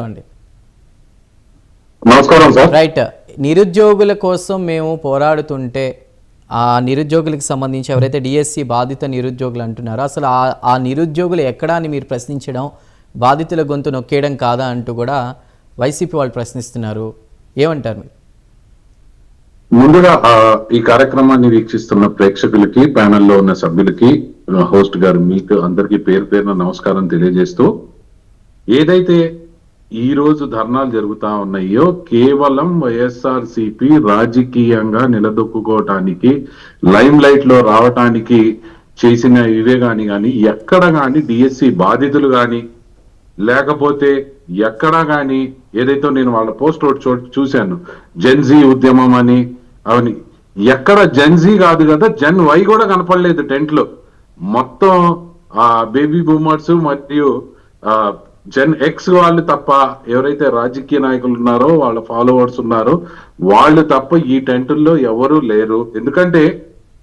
అండి. నమస్కారం sir. Right, నిరుద్యోగుల కోసం మేము పోరాడుతుంటే ఆ నిరుద్యోగులకు సంబంధించి ఎవరైతే డిఎస్సి బాధిత నిరుద్యోగులు అంటున్నారో అసలు ఆ నిరుద్యోగులు ఎక్కడా అని మీరు ప్రశ్నించడం, బాధితుల గొంతు నొక్కేయడం కాదా అంటూ కూడా వైసీపీ వాళ్ళు ప్రశ్నిస్తున్నారు. ఏమంటారు మీరు? ముందుగా ఈ కార్యక్రమాన్ని వీక్షిస్తున్న ప్రేక్షకులకి, ప్యానెల్లో ఉన్న సభ్యులకి, హోస్ట్ గారు మీకు అందరికీ పేరు పేరున నమస్కారం తెలియజేస్తూ, ఏదైతే ఈ రోజు ధర్నాలు జరుగుతా ఉన్నాయో కేవలం వైఎస్ఆర్సీపీ రాజకీయంగా నిలదొక్కుకోవటానికి, లైమ్ లైట్ లో రావటానికి చేసిన ఇవే కానీ ఎక్కడ కానీ డిఎస్సి బాధితులు కానీ లేకపోతే ఎక్కడా కానీ ఏదైతే నేను వాళ్ళ పోస్ట్ చూశాను జెన్జీ ఉద్యమం అని, అవని ఎక్కడ జెన్జీ కాదు కదా, జెన్ వై కూడా కనపడలేదు టెంట్ లో. మొత్తం ఆ బేబీ బూమర్స్ మరియు జెన్ ఎక్స్ వాళ్ళు తప్ప, ఎవరైతే రాజకీయ నాయకులు ఉన్నారో వాళ్ళ ఫాలోవర్స్ ఉన్నారో వాళ్ళు తప్ప ఈ టెంటుల్లో ఎవరు లేరు. ఎందుకంటే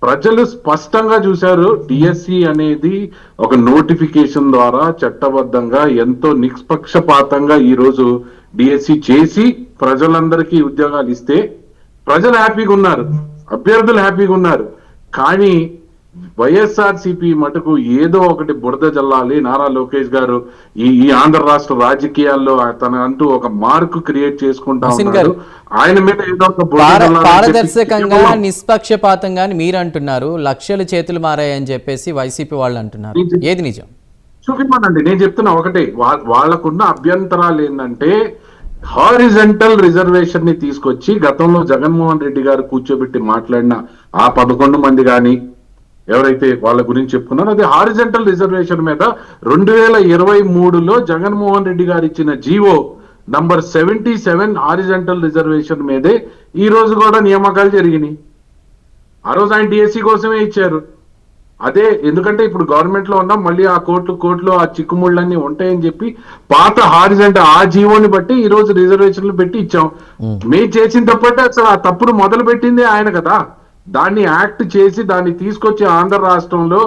ప్రజలు స్పష్టంగా చూశారు డిఎస్సి అనేది ఒక నోటిఫికేషన్ ద్వారా చట్టబద్ధంగా ఎంతో నిష్పక్షపాతంగా ఈ రోజు డిఎస్సి చేసి ప్రజలందరికీ ఉద్యోగాలు ఇస్తే ప్రజలు హ్యాపీగా ఉన్నారు, అభ్యర్థులు హ్యాపీగా ఉన్నారు. కానీ వైఎస్ఆర్సీపీ మటుకు ఏదో ఒకటి బురద జల్లాలి, నారా లోకేష్ గారు ఈ ఆంధ్ర రాష్ట్ర రాజకీయాల్లో తన అంటూ ఒక మార్క్ క్రియేట్ చేసుకుంటా ఉన్నారు. ఆయన మీద ఏదో ఒక పారదర్శకంగా నిష్పక్షపాతంగా మీరు అంటున్నారు, లక్షల చేతులు మారాయని చెప్పేసి వైసీపీ వాళ్ళు అంటున్నారు. ఏది నిజం చూపిమ్మనండి. నేను చెప్తున్నా ఒకటే, వాళ్ళకున్న అభ్యంతరాలు ఏంటంటే హారిజంటల్ రిజర్వేషన్ ని తీసుకొచ్చి గతంలో జగన్మోహన్ రెడ్డి గారు కూర్చోబెట్టి మాట్లాడిన ఆ 11 మంది కానీ ఎవరైతే వాళ్ళ గురించి చెప్పుకున్నారో అది హారిజంటల్ రిజర్వేషన్ మీద 2023లో జగన్మోహన్ రెడ్డి గారు ఇచ్చిన జీవో నంబర్ 77 హారిజంటల్ రిజర్వేషన్ మీదే ఈ రోజు కూడా నియామకాలు జరిగినాయి. ఆ రోజు ఆయన డిఎస్సి కోసమే ఇచ్చారు. అదే ఎందుకంటే ఇప్పుడు గవర్నమెంట్ లో ఉన్నాం, మళ్ళీ ఆ కోర్టులో ఆ చిక్కుముళ్ళన్నీ ఉంటాయని చెప్పి పాత హారిజంటల్ ఆ జీవోని బట్టి ఈ రోజు రిజర్వేషన్లు పెట్టి ఇచ్చాం. మేము చేసిన తప్పంటే అసలు ఆ తప్పును మొదలు పెట్టింది ఆయన కదా. దాన్ని యాక్ట్ చేసి దాన్ని తీసుకొచ్చి ఆంధ్ర రాష్ట్రంలో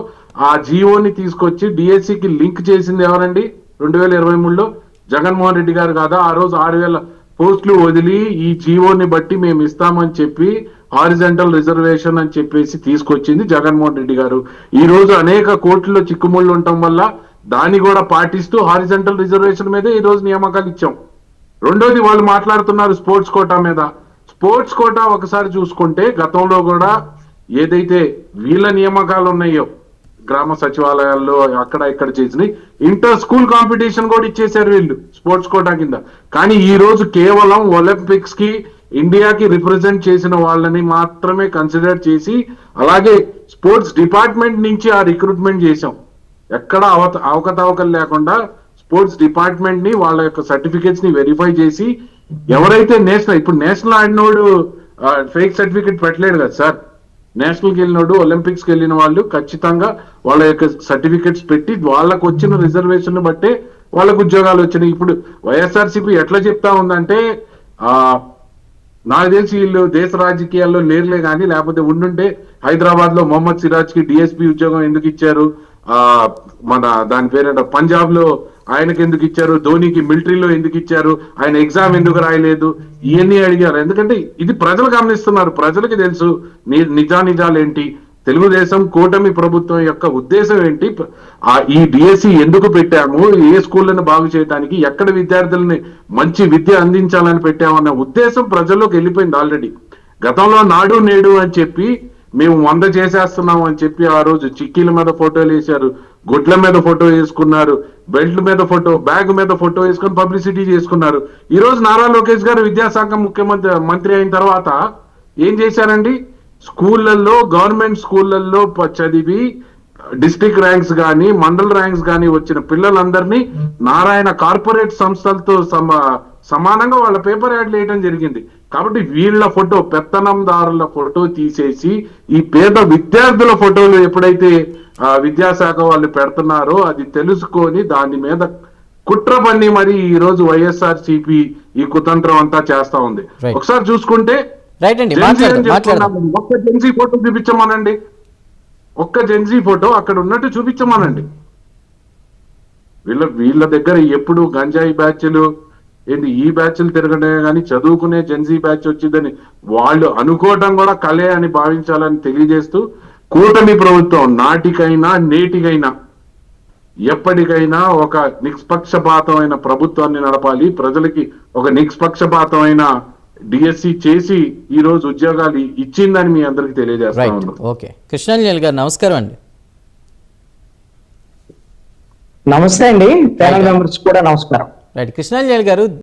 ఆ జీవోని తీసుకొచ్చి డిఎస్సికి లింక్ చేసింది ఎవరండి? 2023లో జగన్మోహన్ రెడ్డి గారు కాదా? ఆ రోజు 6000 పోస్టులు వదిలి ఈ జీవోని బట్టి మేము ఇస్తామని చెప్పి హారిజంటల్ రిజర్వేషన్ అని చెప్పేసి తీసుకొచ్చింది జగన్మోహన్ రెడ్డి గారు. ఈ రోజు అనేక కోర్టుల్లో చిక్కుముళ్ళు ఉండటం వల్ల దాన్ని కూడా పాటిస్తూ హారిజంటల్ రిజర్వేషన్ మీద ఈ రోజు నియామకాలు ఇచ్చాం. రెండోది వాళ్ళు మాట్లాడుతున్నారు స్పోర్ట్స్ కోటా మీద. స్పోర్ట్స్ కోటా ఒకసారి చూసుకుంటే గతంలో కూడా ఏదైతే వీళ్ళ నియామకాలు ఉన్నాయో గ్రామ సచివాలయాల్లో అక్కడ ఇక్కడ చేసిన ఇంటర్ స్కూల్ కాంపిటీషన్ కూడా ఇచ్చేశారు వీళ్ళు స్పోర్ట్స్ కోటా కింద. కానీ ఈ రోజు కేవలం ఒలింపిక్స్ కి ఇండియాకి రిప్రజెంట్ చేసిన వాళ్ళని మాత్రమే కన్సిడర్ చేసి, అలాగే స్పోర్ట్స్ డిపార్ట్మెంట్ నుంచి ఆ రిక్రూట్మెంట్ చేశాం. ఎక్కడ అవకతవకలు లేకుండా స్పోర్ట్స్ డిపార్ట్మెంట్ ని వాళ్ళ యొక్క సర్టిఫికేట్స్ ని వెరిఫై చేసి ఎవరైతే ఇప్పుడు నేషనల్ ఆడినోడు ఫేక్ సర్టిఫికేట్ పెట్టలేడు కదా సార్. నేషనల్కి వెళ్ళినోడు, ఒలింపిక్స్కి వెళ్ళిన వాళ్ళు ఖచ్చితంగా వాళ్ళ యొక్క సర్టిఫికేట్స్ పెట్టి వాళ్ళకు వచ్చిన రిజర్వేషన్ బట్టే వాళ్ళకు ఉద్యోగాలు వచ్చినాయి. ఇప్పుడు వైఎస్ఆర్సీపీ ఎట్లా చెప్తా ఉందంటే నాకు తెలిసి వీళ్ళు దేశ రాజకీయాల్లో లేరులే కానీ, లేకపోతే ఉండుంటే హైదరాబాద్ లో మొహమ్మద్ సిరాజ్ కి డిఎస్పీ ఉద్యోగం ఎందుకు ఇచ్చారు, మన దాని పేరేంట పంజాబ్ లో ఆయనకి ఎందుకు ఇచ్చారు, ధోనికి మిలిటరీలో ఎందుకు ఇచ్చారు, ఆయన ఎగ్జామ్ ఎందుకు రాయలేదు, ఇవన్నీ అడిగారు. ఎందుకంటే ఇది ప్రజలు గమనిస్తున్నారు, ప్రజలకి తెలుసు నిజాలు ఏంటి, తెలుగుదేశం కూటమి ప్రభుత్వం యొక్క ఉద్దేశం ఏంటి, ఈ డిఎస్సి ఎందుకు పెట్టాము, ఏ స్కూళ్ళని బాగు చేయడానికి, ఎక్కడ విద్యార్థులని మంచి విద్య అందించాలని పెట్టామన్న ఉద్దేశం ప్రజల్లోకి వెళ్ళిపోయింది ఆల్రెడీ. గతంలో నాడు నేడు అని చెప్పి మేము 100 చేసేస్తున్నాం అని చెప్పి ఆ రోజు చిక్కీల మీద ఫోటోలు వేశారు, గుడ్ల మీద ఫోటో వేసుకున్నారు, బెల్ట్ మీద ఫోటో, బ్యాగ్ మీద ఫోటో వేసుకొని పబ్లిసిటీ చేసుకున్నారు. ఈ రోజు నారా లోకేష్ గారు విద్యాశాఖ మంత్రి అయిన తర్వాత ఏం చేశారండి? స్కూళ్ళల్లో, గవర్నమెంట్ స్కూళ్ళల్లో చదివి డిస్ట్రిక్ట్ ర్యాంక్స్ కానీ మండల్ ర్యాంక్స్ కానీ వచ్చిన పిల్లలందరినీ నారాయణ కార్పొరేట్ సంస్థలతో సమానంగా వాళ్ళ పేపర్ యాడ్లు వేయడం జరిగింది. కాబట్టి వీళ్ళ ఫోటో, పెత్తనందారుల ఫోటో తీసేసి ఈ పేద విద్యార్థుల ఫోటోలు ఎప్పుడైతే విద్యాశాఖ వాళ్ళు పెడుతున్నారో అది తెలుసుకొని దాని మీద కుట్ర పన్ని మరి ఈ రోజు వైఎస్ఆర్సీపీ ఈ కుతంత్రం అంతా చేస్తా ఉంది. ఒకసారి చూసుకుంటే ఒక్క జెన్సీ ఫోటో చూపించమనండి, ఒక్క జెన్సీ ఫోటో అక్కడ ఉన్నట్టు చూపించమనండి. వీళ్ళ దగ్గర ఎప్పుడు గంజాయి బ్యాచ్లు, ఏంటి ఈ బ్యాచ్లు తిరగడమే కానీ చదువుకునే జెన్జీ బ్యాచ్ వచ్చిందని వాళ్ళు అనుకోవటం కూడా కలే అని భావించాలని తెలియజేస్తూ, కూటమి ప్రభుత్వం నాటికైనా నేటికైనా ఎప్పటికైనా ఒక నిష్పక్షపాతమైన ప్రభుత్వాన్ని నడపాలి, ప్రజలకి ఒక నిష్పక్షపాతమైన డిఎస్సి చేసి ఈ రోజు ఉద్యోగాలు ఇచ్చిందని మీ అందరికి తెలియజేస్తా రైట్, ఉన్నాం. ఓకే. కృష్ణాంజలి గారు నమస్కారం అండి. నమస్తే అండి, ప్యానల్ మెంబర్స్ కూడా నమస్కారం. రైట్, కృష్ణాంజలి గారు